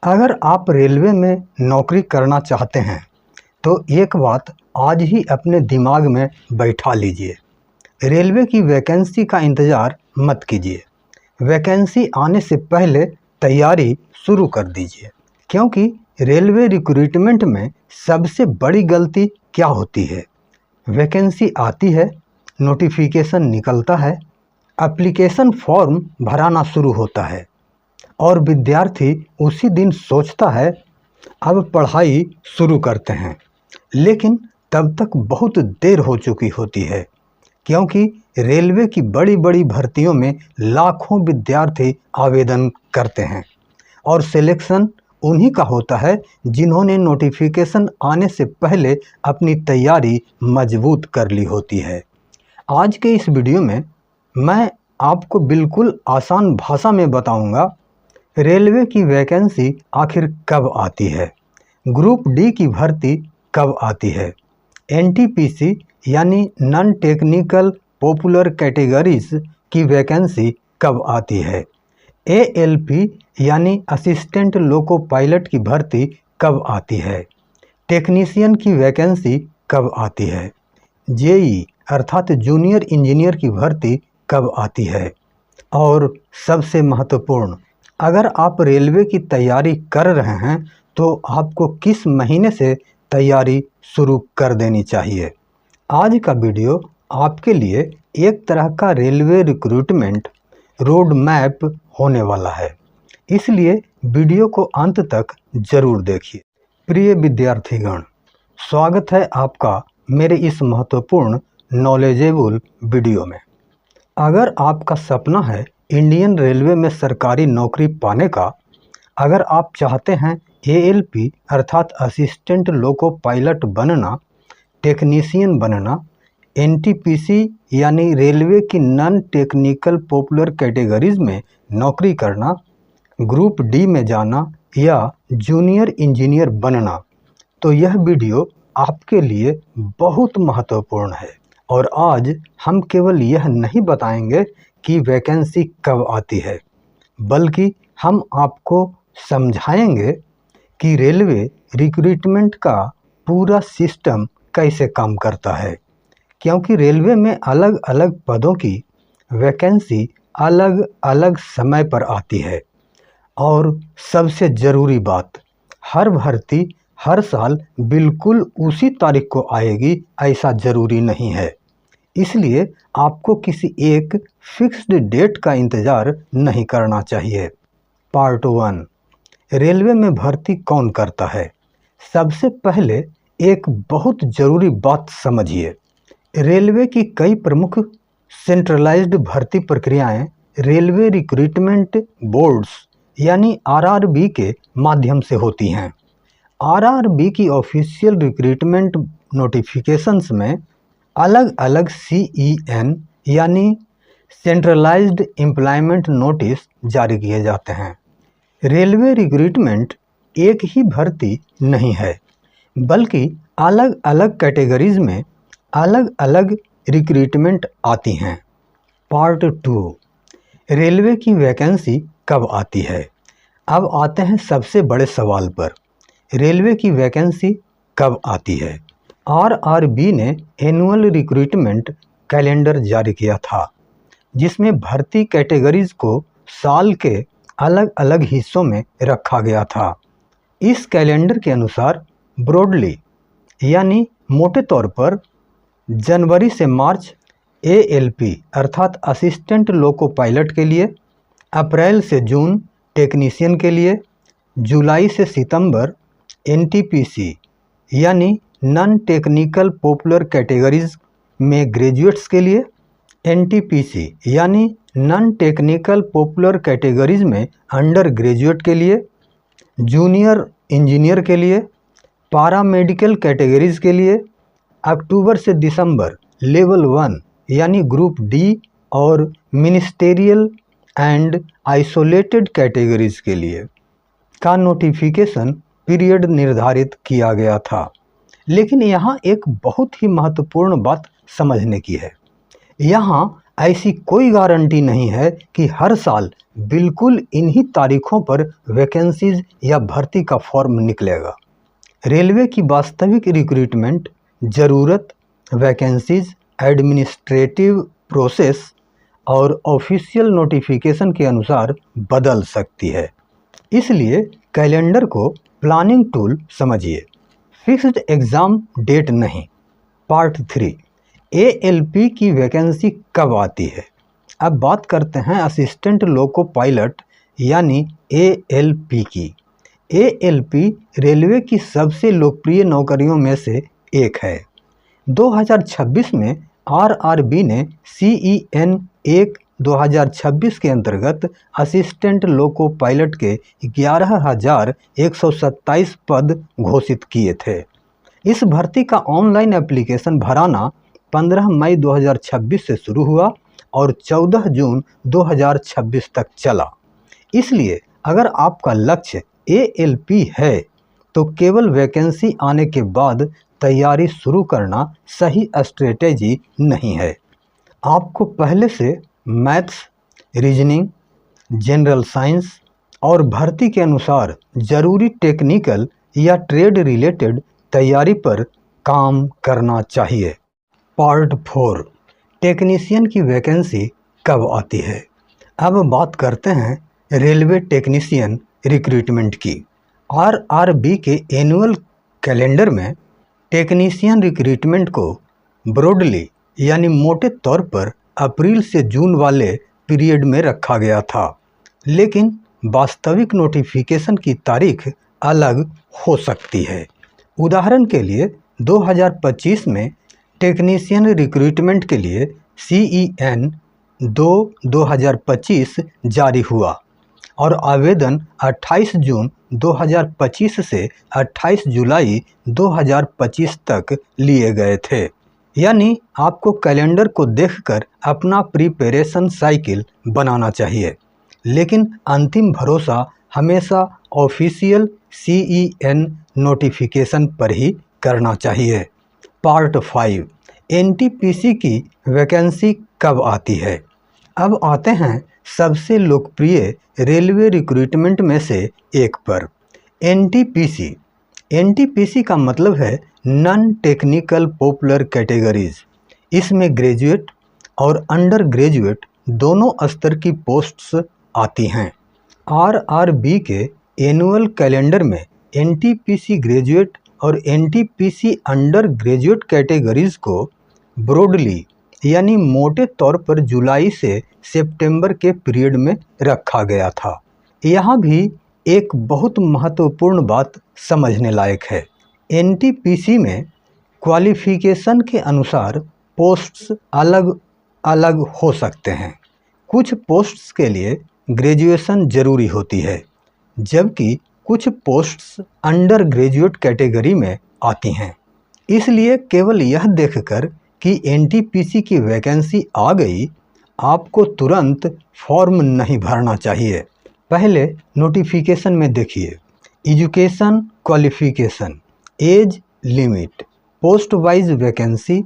अगर आप रेलवे में नौकरी करना चाहते हैं तो एक बात आज ही अपने दिमाग में बैठा लीजिए। रेलवे की वैकेंसी का इंतज़ार मत कीजिए। वैकेंसी आने से पहले तैयारी शुरू कर दीजिए, क्योंकि रेलवे रिक्रूटमेंट में सबसे बड़ी गलती क्या होती है? वैकेंसी आती है, नोटिफिकेशन निकलता है, एप्लीकेशन फॉर्म भराना शुरू होता है और विद्यार्थी उसी दिन सोचता है अब पढ़ाई शुरू करते हैं। लेकिन तब तक बहुत देर हो चुकी होती है, क्योंकि रेलवे की बड़ी बड़ी भर्तियों में लाखों विद्यार्थी आवेदन करते हैं और सिलेक्शन उन्हीं का होता है जिन्होंने नोटिफिकेशन आने से पहले अपनी तैयारी मजबूत कर ली होती है। आज के इस वीडियो में मैं आपको बिल्कुल आसान भाषा में बताऊंगा रेलवे की वैकेंसी आखिर कब आती है, ग्रुप डी की भर्ती कब आती है, एनटीपीसी यानी नॉन टेक्निकल पॉपुलर कैटेगरीज की वैकेंसी कब आती है, एएलपी यानी असिस्टेंट लोको पायलट की भर्ती कब आती है, टेक्नीशियन की वैकेंसी कब आती है, जेई अर्थात जूनियर इंजीनियर की भर्ती कब आती है और सबसे महत्वपूर्ण, अगर आप रेलवे की तैयारी कर रहे हैं तो आपको किस महीने से तैयारी शुरू कर देनी चाहिए। आज का वीडियो आपके लिए एक तरह का रेलवे रिक्रूटमेंट रोड मैप होने वाला है, इसलिए वीडियो को अंत तक जरूर देखिए। प्रिय विद्यार्थीगण, स्वागत है आपका मेरे इस महत्वपूर्ण नॉलेजेबल वीडियो में। अगर आपका सपना है इंडियन रेलवे में सरकारी नौकरी पाने का, अगर आप चाहते हैं एएलपी अर्थात असिस्टेंट लोको पायलट बनना, टेक्नीशियन बनना, एनटीपीसी यानी रेलवे की नॉन टेक्निकल पॉपुलर कैटेगरीज में नौकरी करना, ग्रुप डी में जाना या जूनियर इंजीनियर बनना, तो यह वीडियो आपके लिए बहुत महत्वपूर्ण है। और आज हम केवल यह नहीं बताएंगे कि वैकेंसी कब आती है, बल्कि हम आपको समझाएंगे कि रेलवे रिक्रूटमेंट का पूरा सिस्टम कैसे काम करता है, क्योंकि रेलवे में अलग अलग पदों की वैकेंसी अलग अलग समय पर आती है। और सबसे ज़रूरी बात, हर भर्ती हर साल बिल्कुल उसी तारीख को आएगी ऐसा ज़रूरी नहीं है, इसलिए आपको किसी एक फिक्स्ड डेट का इंतज़ार नहीं करना चाहिए। पार्ट 1, रेलवे में भर्ती कौन करता है। सबसे पहले एक बहुत ज़रूरी बात समझिए, रेलवे की कई प्रमुख सेंट्रलाइज्ड भर्ती प्रक्रियाएं रेलवे रिक्रूटमेंट बोर्ड्स यानी आरआरबी के माध्यम से होती हैं। आरआरबी की ऑफिशियल रिक्रूटमेंट नोटिफिकेशंस में अलग अलग सीईएन यानी सेंट्रलाइज्ड एम्प्लॉयमेंट नोटिस जारी किए जाते हैं। रेलवे रिक्रूटमेंट एक ही भर्ती नहीं है, बल्कि अलग अलग कैटेगरीज में अलग अलग रिक्रूटमेंट आती हैं। पार्ट 2, रेलवे की वैकेंसी कब आती है। अब आते हैं सबसे बड़े सवाल पर, रेलवे की वैकेंसी कब आती है। आरआरबी ने एनुअल रिक्रूटमेंट कैलेंडर जारी किया था, जिसमें भर्ती कैटेगरीज को साल के अलग अलग हिस्सों में रखा गया था। इस कैलेंडर के अनुसार ब्रॉडली यानी मोटे तौर पर जनवरी से मार्च एएलपी अर्थात असिस्टेंट लोको पायलट के लिए, अप्रैल से जून टेक्नीशियन के लिए, जुलाई से सितंबर एनटीपीसी यानी नॉन टेक्निकल पॉपुलर कैटेगरीज में ग्रेजुएट्स के लिए, एनटीपीसी यानी नॉन टेक्निकल पॉपुलर कैटेगरीज में अंडर ग्रेजुएट के लिए, जूनियर इंजीनियर के लिए, पैरामेडिकल कैटेगरीज के लिए, अक्टूबर से दिसंबर लेवल 1 यानी ग्रुप डी और मिनिस्टेरियल एंड आइसोलेटेड कैटेगरीज के लिए का नोटिफिकेशन पीरियड निर्धारित किया गया था। लेकिन यहाँ एक बहुत ही महत्वपूर्ण बात समझने की है, यहाँ ऐसी कोई गारंटी नहीं है कि हर साल बिल्कुल इन्हीं तारीखों पर वैकेंसीज या भर्ती का फॉर्म निकलेगा। रेलवे की वास्तविक रिक्रूटमेंट ज़रूरत, वैकेंसीज, एडमिनिस्ट्रेटिव प्रोसेस और ऑफिशियल नोटिफिकेशन के अनुसार बदल सकती है। इसलिए कैलेंडर को प्लानिंग टूल समझिए, फिक्स्ड एग्ज़ाम डेट नहीं। पार्ट 3, ALP की वैकेंसी कब आती है। अब बात करते हैं असिस्टेंट लोको पायलट यानी ALP की। ALP रेलवे की सबसे लोकप्रिय नौकरियों में से एक है। 2026 में RRB ने CEN 1/2026 के अंतर्गत असिस्टेंट लोको पायलट के 11,127 पद घोषित किए थे। इस भर्ती का ऑनलाइन एप्लीकेशन भराना 15 मई 2026 से शुरू हुआ और 14 जून 2026 तक चला। इसलिए अगर आपका लक्ष्य ALP है तो केवल वैकेंसी आने के बाद तैयारी शुरू करना सही स्ट्रेटेजी नहीं है। आपको पहले से मैथ्स, रीजनिंग, जनरल साइंस और भर्ती के अनुसार जरूरी टेक्निकल या ट्रेड रिलेटेड तैयारी पर काम करना चाहिए। पार्ट 4, टेक्नीशियन की वैकेंसी कब आती है। अब बात करते हैं रेलवे टेक्नीशियन रिक्रूटमेंट की। RRB के एनुअल कैलेंडर में टेक्नीशियन रिक्रूटमेंट को ब्रॉडली यानी मोटे तौर पर अप्रैल से जून वाले पीरियड में रखा गया था, लेकिन वास्तविक नोटिफिकेशन की तारीख अलग हो सकती है। उदाहरण के लिए 2025 में टेक्नीशियन रिक्रूटमेंट के लिए CEN 2/2025 जारी हुआ और आवेदन 28 जून 2025 से 28 जुलाई 2025 तक लिए गए थे। यानी आपको कैलेंडर को देखकर अपना प्रिपरेशन साइकिल बनाना चाहिए, लेकिन अंतिम भरोसा हमेशा ऑफिशियल CEN नोटिफिकेशन पर ही करना चाहिए। पार्ट 5, NTPC की वैकेंसी कब आती है। अब आते हैं सबसे लोकप्रिय रेलवे रिक्रूटमेंट में से एक पर, NTPC। NTPC का मतलब है नॉन टेक्निकल पॉपुलर कैटेगरीज। इसमें ग्रेजुएट और अंडर ग्रेजुएट दोनों स्तर की पोस्ट्स आती हैं। RRB के एनुअल कैलेंडर में NTPC ग्रेजुएट और NTPC अंडर ग्रेजुएट कैटेगरीज को ब्रॉडली यानी मोटे तौर पर जुलाई से सितंबर के पीरियड में रखा गया था। यहाँ भी एक बहुत महत्वपूर्ण बात समझने लायक है। NTPC में क्वालिफिकेशन के अनुसार पोस्ट्स अलग अलग हो सकते हैं। कुछ पोस्ट्स के लिए ग्रेजुएशन जरूरी होती है, जबकि कुछ पोस्ट्स अंडर ग्रेजुएट कैटेगरी में आती हैं। इसलिए केवल यह देखकर कि NTPC की वैकेंसी आ गई, आपको तुरंत फॉर्म नहीं भरना चाहिए। पहले नोटिफिकेशन में देखिए, education qualification, age limit, post wise vacancy,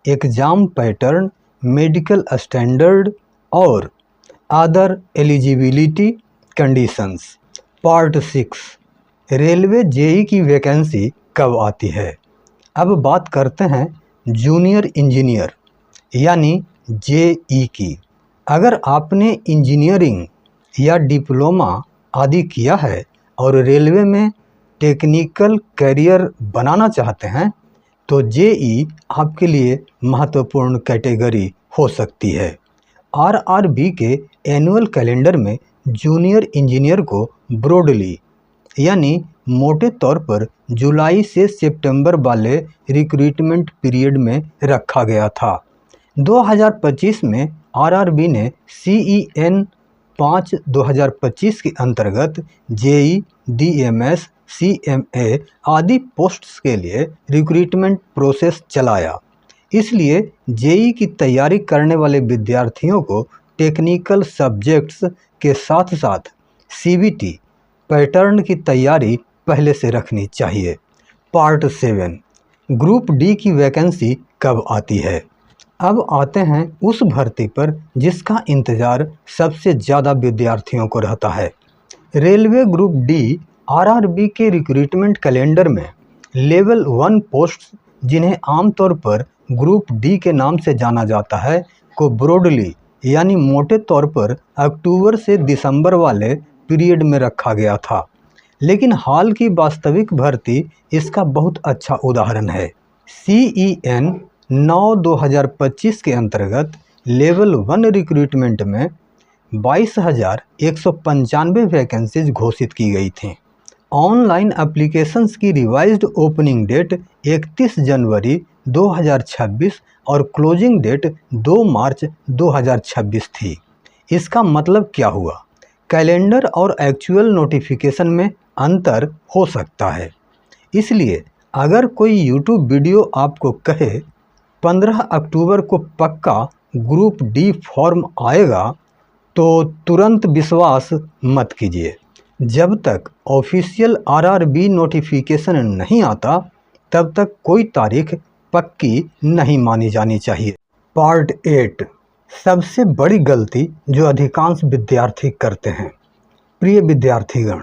exam pattern, medical standard और other eligibility conditions. Part 6, railway JEE की वैकेंसी कब आती है। अब बात करते हैं जूनियर इंजीनियर यानी JEE की। अगर आपने इंजीनियरिंग या डिप्लोमा आदि किया है और रेलवे में टेक्निकल करियर बनाना चाहते हैं तो JEE आपके लिए महत्वपूर्ण कैटेगरी हो सकती है। RRB के एनुअल कैलेंडर में जूनियर इंजीनियर को ब्रॉडली यानी मोटे तौर पर जुलाई से सितंबर वाले रिक्रूटमेंट पीरियड में रखा गया था। 2025 में RRB ने CEN 5/2025 के अंतर्गत JEE, DMS, CMA आदि पोस्ट्स के लिए रिक्रूटमेंट प्रोसेस चलाया। इसलिए JEE की तैयारी करने वाले विद्यार्थियों को टेक्निकल सब्जेक्ट्स के साथ साथ CBT पैटर्न की तैयारी पहले से रखनी चाहिए। पार्ट 7, ग्रुप D की वैकेंसी कब आती है। अब आते हैं उस भर्ती पर जिसका इंतज़ार सबसे ज़्यादा विद्यार्थियों को रहता है। रेलवे ग्रुप डी आरआरबी के रिक्रूटमेंट कैलेंडर में लेवल 1 पोस्ट्स, जिन्हें आमतौर पर ग्रुप डी के नाम से जाना जाता है, को ब्रॉडली यानी मोटे तौर पर अक्टूबर से दिसंबर वाले पीरियड में रखा गया था। लेकिन हाल की वास्तविक भर्ती इसका बहुत अच्छा उदाहरण है। CEN 9/2025 के अंतर्गत लेवल 1 रिक्रूटमेंट में 22,195 वैकेंसीज घोषित की गई थीं। ऑनलाइन एप्लीकेशंस की रिवाइज्ड ओपनिंग डेट 31 जनवरी 2026 और क्लोजिंग डेट 2 मार्च 2026 थी। इसका मतलब क्या हुआ? कैलेंडर और एक्चुअल नोटिफिकेशन में अंतर हो सकता है। इसलिए अगर कोई YouTube वीडियो आपको कहे 15 अक्टूबर को पक्का ग्रुप डी फॉर्म आएगा, तो तुरंत विश्वास मत कीजिए। जब तक ऑफिशियल आरआरबी नोटिफिकेशन नहीं आता, तब तक कोई तारीख पक्की नहीं मानी जानी चाहिए। पार्ट 8, सबसे बड़ी गलती जो अधिकांश विद्यार्थी करते हैं। प्रिय विद्यार्थीगण,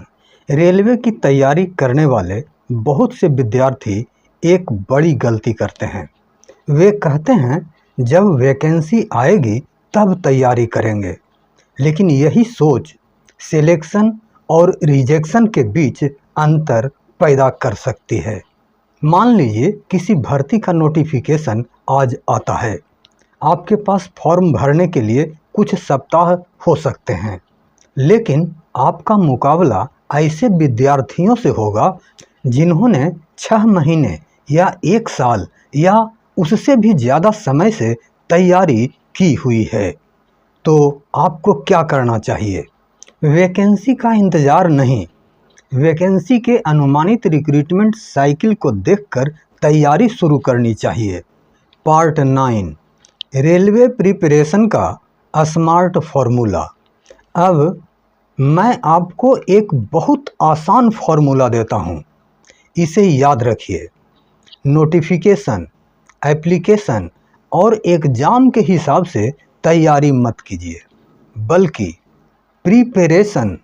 रेलवे की तैयारी करने वाले बहुत से विद्यार्थी एक बड़ी गलती करते हैं। वे कहते हैं जब वैकेंसी आएगी तब तैयारी करेंगे, लेकिन यही सोच सिलेक्शन और रिजेक्शन के बीच अंतर पैदा कर सकती है। मान लीजिए किसी भर्ती का नोटिफिकेशन आज आता है। आपके पास फॉर्म भरने के लिए कुछ सप्ताह हो सकते हैं, लेकिन आपका मुकाबला ऐसे विद्यार्थियों से होगा जिन्होंने 6 महीने या 1 साल या उससे भी ज़्यादा समय से तैयारी की हुई है। तो आपको क्या करना चाहिए? वैकेंसी का इंतज़ार नहीं, वैकेंसी के अनुमानित रिक्रूटमेंट साइकिल को देखकर तैयारी शुरू करनी चाहिए। पार्ट 9, रेलवे प्रिपरेशन का स्मार्ट फार्मूला। अब मैं आपको एक बहुत आसान फार्मूला देता हूँ, इसे याद रखिए। नोटिफिकेशन, एप्लीकेशन और एग्ज़ाम के हिसाब से तैयारी मत कीजिए, बल्कि प्रिपरेशन,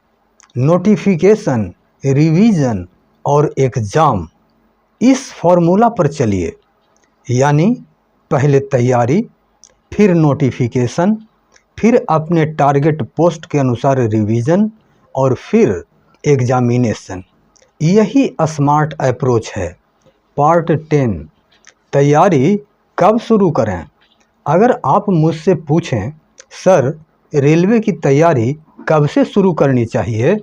नोटिफिकेशन, रिवीजन और एग्ज़ाम, इस फार्मूला पर चलिए। यानी पहले तैयारी, फिर नोटिफिकेशन, फिर अपने टारगेट पोस्ट के अनुसार रिवीजन और फिर एग्जामिनेशन। यही स्मार्ट अप्रोच है। पार्ट 10, तैयारी कब शुरू करें? अगर आप मुझसे पूछें सर रेलवे की तैयारी कब से शुरू करनी चाहिए,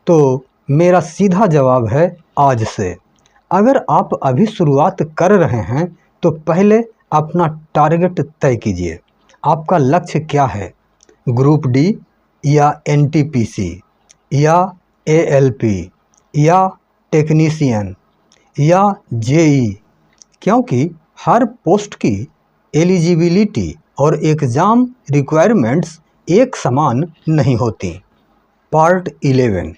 तो मेरा सीधा जवाब है आज से। अगर आप अभी शुरुआत कर रहे हैं तो पहले अपना टारगेट तय कीजिए। आपका लक्ष्य क्या है? ग्रुप डी या NTPC या ALP या टेक्नीशियन या JE? क्योंकि हर पोस्ट की एलिजिबिलिटी और एग्ज़ाम रिक्वायरमेंट्स एक समान नहीं होती। पार्ट 11,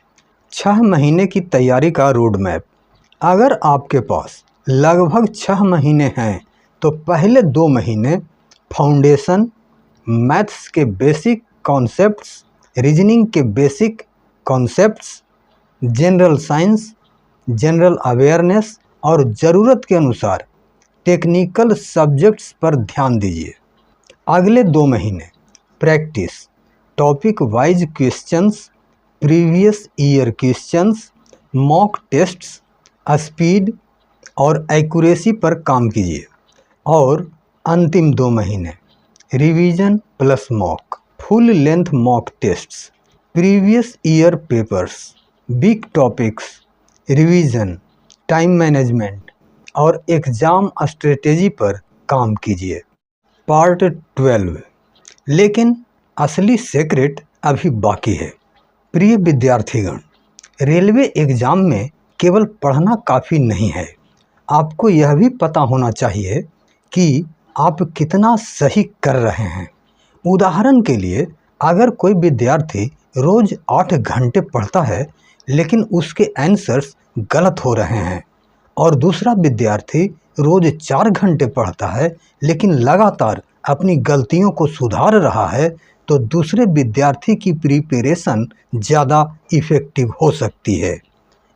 6 महीने की तैयारी का रोड मैप। अगर आपके पास लगभग 6 महीने हैं तो पहले 2 महीने फाउंडेशन, मैथ्स के बेसिक कॉन्सेप्ट्स, रीजनिंग के basic concepts, general science, general awareness और ज़रूरत के अनुसार टेक्निकल सब्जेक्ट्स पर ध्यान दीजिए। अगले 2 महीने practice, topic wise questions, previous year questions, mock tests, speed और एक्यूरेसी पर काम कीजिए। और अंतिम 2 महीने revision plus mock, full length mock tests, previous year papers, big topics, revision, time management और एग्ज़ाम स्ट्रेटेजी पर काम कीजिए। पार्ट 12, लेकिन असली सीक्रेट अभी बाकी है। प्रिय विद्यार्थीगण, रेलवे एग्ज़ाम में केवल पढ़ना काफ़ी नहीं है, आपको यह भी पता होना चाहिए कि आप कितना सही कर रहे हैं। उदाहरण के लिए, अगर कोई विद्यार्थी रोज़ 8 घंटे पढ़ता है लेकिन उसके आंसर्स गलत हो रहे हैं, और दूसरा विद्यार्थी रोज़ 4 घंटे पढ़ता है लेकिन लगातार अपनी गलतियों को सुधार रहा है तो दूसरे विद्यार्थी की प्रिपरेशन ज़्यादा इफ़ेक्टिव हो सकती है।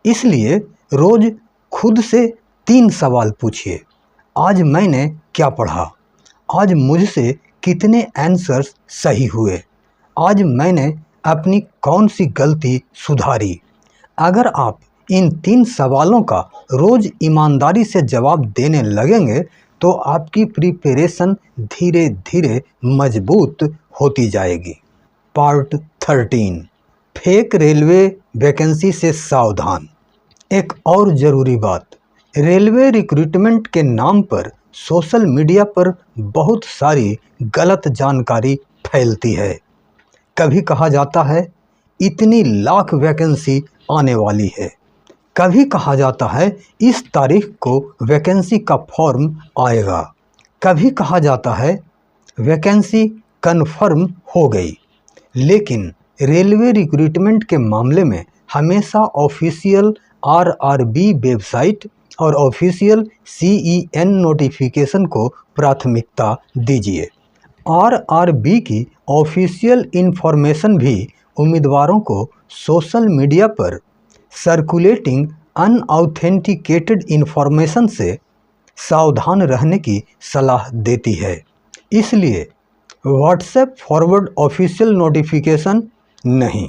इसलिए रोज़ खुद से 3 सवाल पूछिए। आज मैंने क्या पढ़ा? आज मुझसे कितने आंसर्स सही हुए? आज मैंने अपनी कौन सी गलती सुधारी? अगर आप इन 3 सवालों का रोज़ ईमानदारी से जवाब देने लगेंगे तो आपकी प्रिपरेशन धीरे धीरे मजबूत होती जाएगी। पार्ट 13, फेक रेलवे वैकेंसी से सावधान। एक और ज़रूरी बात, रेलवे रिक्रूटमेंट के नाम पर सोशल मीडिया पर बहुत सारी गलत जानकारी फैलती है। कभी कहा जाता है इतनी लाख वैकेंसी आने वाली है, कभी कहा जाता है इस तारीख को वैकेंसी का फॉर्म आएगा, कभी कहा जाता है वैकेंसी कन्फर्म हो गई। लेकिन रेलवे रिक्रूटमेंट के मामले में हमेशा ऑफिशियल आरआरबी वेबसाइट और ऑफिशियल सीईएन नोटिफिकेशन को प्राथमिकता दीजिए। आरआरबी की ऑफिशियल इंफॉर्मेशन भी उम्मीदवारों को सोशल मीडिया पर सर्कुलेटिंग अनऑथेंटिकेटेड इंफॉर्मेशन से सावधान रहने की सलाह देती है। इसलिए व्हाट्सएप फॉरवर्ड ऑफिशियल नोटिफिकेशन नहीं,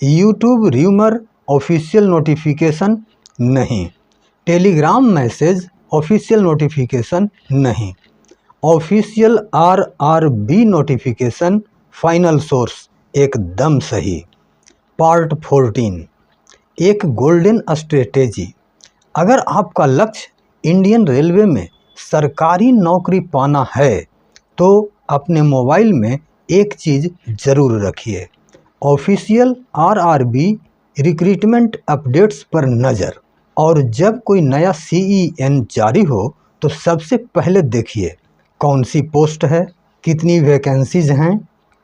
यूट्यूब र्यूमर ऑफिशियल नोटिफिकेशन नहीं, टेलीग्राम मैसेज ऑफिशियल नोटिफिकेशन नहीं, official RRB notification final source एकदम सही। पार्ट 14, एक गोल्डन स्ट्रेटेजी। अगर आपका लक्ष्य इंडियन रेलवे में सरकारी नौकरी पाना है तो अपने मोबाइल में एक चीज़ ज़रूर रखिए, ऑफिशियल आरआरबी रिक्रूटमेंट अपडेट्स पर नज़र। और जब कोई नया सीईएन जारी हो तो सबसे पहले देखिए कौन सी पोस्ट है, कितनी वैकेंसीज हैं,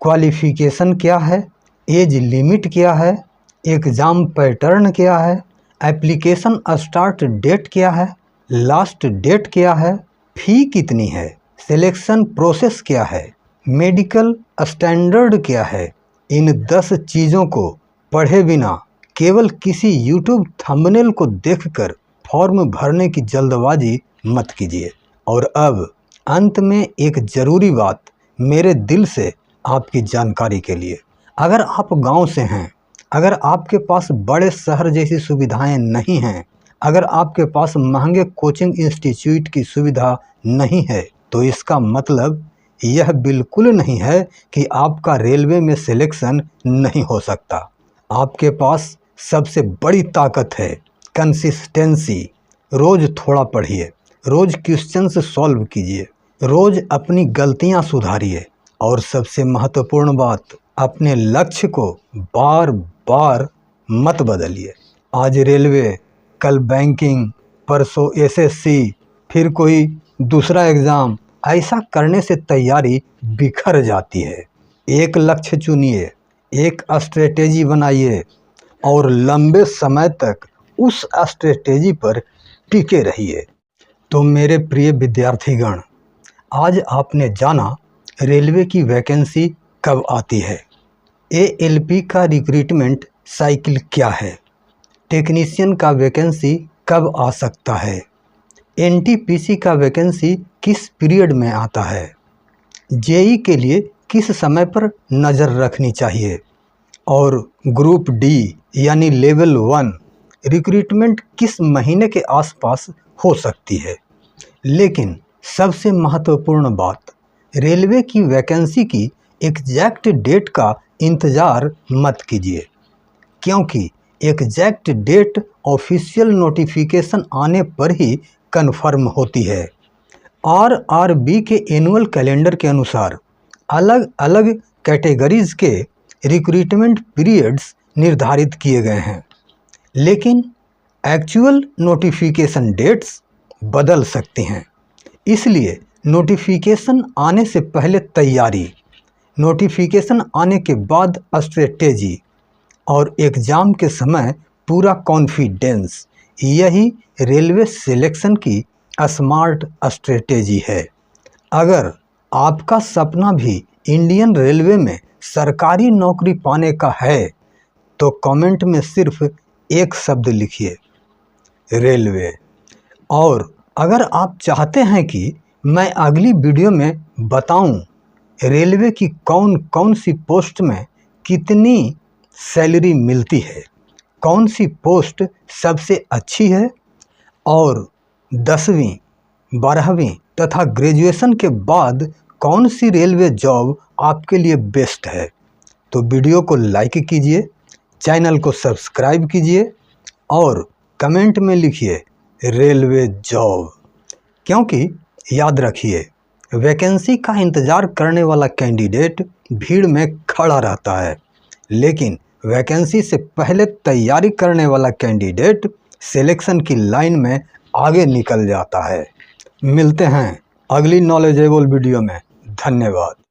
क्वालिफ़िकेशन क्या है, एज लिमिट क्या है, एग्ज़ाम पैटर्न क्या है, एप्लीकेशन स्टार्ट डेट क्या है, लास्ट डेट क्या है, फ़ी कितनी है, सिलेक्शन प्रोसेस क्या है, मेडिकल स्टैंडर्ड क्या है। इन 10 चीज़ों को पढ़े बिना केवल किसी यूट्यूब थंबनेल को देखकर फॉर्म भरने की जल्दबाजी मत कीजिए। और अब अंत में एक ज़रूरी बात मेरे दिल से आपकी जानकारी के लिए, अगर आप गांव से हैं, अगर आपके पास बड़े शहर जैसी सुविधाएं नहीं हैं, अगर आपके पास महंगे कोचिंग इंस्टीट्यूट की सुविधा नहीं है तो इसका मतलब यह बिल्कुल नहीं है कि आपका रेलवे में सिलेक्शन नहीं हो सकता। आपके पास सबसे बड़ी ताकत है कंसिस्टेंसी। रोज़ थोड़ा पढ़िए, रोज़ क्वेश्चंस सॉल्व कीजिए, रोज़ अपनी गलतियां सुधारिए और सबसे महत्वपूर्ण बात, अपने लक्ष्य को बार बार मत बदलिए। आज रेलवे, कल बैंकिंग, परसों एसएससी, फिर कोई दूसरा एग्ज़ाम, ऐसा करने से तैयारी बिखर जाती है। एक लक्ष्य चुनिए, एक स्ट्रेटेजी बनाइए और लंबे समय तक उस स्ट्रेटेजी पर टिके रहिए। तो मेरे प्रिय विद्यार्थीगण, आज आपने जाना रेलवे की वैकेंसी कब आती है, एएलपी का रिक्रूटमेंट साइकिल क्या है, टेक्नीशियन का वैकेंसी कब आ सकता है, एनटीपीसी का वैकेंसी किस पीरियड में आता है, जेई के लिए किस समय पर नज़र रखनी चाहिए, और ग्रुप डी यानी लेवल 1 रिक्रूटमेंट किस महीने के आसपास हो सकती है। लेकिन सबसे महत्वपूर्ण बात, रेलवे की वैकेंसी की एग्जैक्ट डेट का इंतज़ार मत कीजिए, क्योंकि एग्जैक्ट डेट ऑफिशियल नोटिफिकेशन आने पर ही कन्फर्म होती है। आरआरबी के एनुअल कैलेंडर के अनुसार अलग अलग कैटेगरीज के रिक्रूटमेंट पीरियड्स निर्धारित किए गए हैं, लेकिन एक्चुअल नोटिफिकेशन डेट्स बदल सकती हैं। इसलिए नोटिफिकेशन आने से पहले तैयारी, नोटिफिकेशन आने के बाद स्ट्रेटेजी और एग्ज़ाम के समय पूरा कॉन्फिडेंस, यही रेलवे सिलेक्शन की स्मार्ट स्ट्रेटेजी है। अगर आपका सपना भी इंडियन रेलवे में सरकारी नौकरी पाने का है तो कमेंट में सिर्फ एक शब्द लिखिए, रेलवे। और अगर आप चाहते हैं कि मैं अगली वीडियो में बताऊं रेलवे की कौन कौन सी पोस्ट में कितनी सैलरी मिलती है, कौन सी पोस्ट सबसे अच्छी है और 10वीं 12वीं तथा ग्रेजुएशन के बाद कौन सी रेलवे जॉब आपके लिए बेस्ट है, तो वीडियो को लाइक कीजिए, चैनल को सब्सक्राइब कीजिए और कमेंट में लिखिए रेलवे जॉब। क्योंकि याद रखिए, वैकेंसी का इंतज़ार करने वाला कैंडिडेट भीड़ में खड़ा रहता है, लेकिन वैकेंसी से पहले तैयारी करने वाला कैंडिडेट सिलेक्शन की लाइन में आगे निकल जाता है। मिलते हैं अगली नॉलेजेबल वीडियो में। धन्यवाद।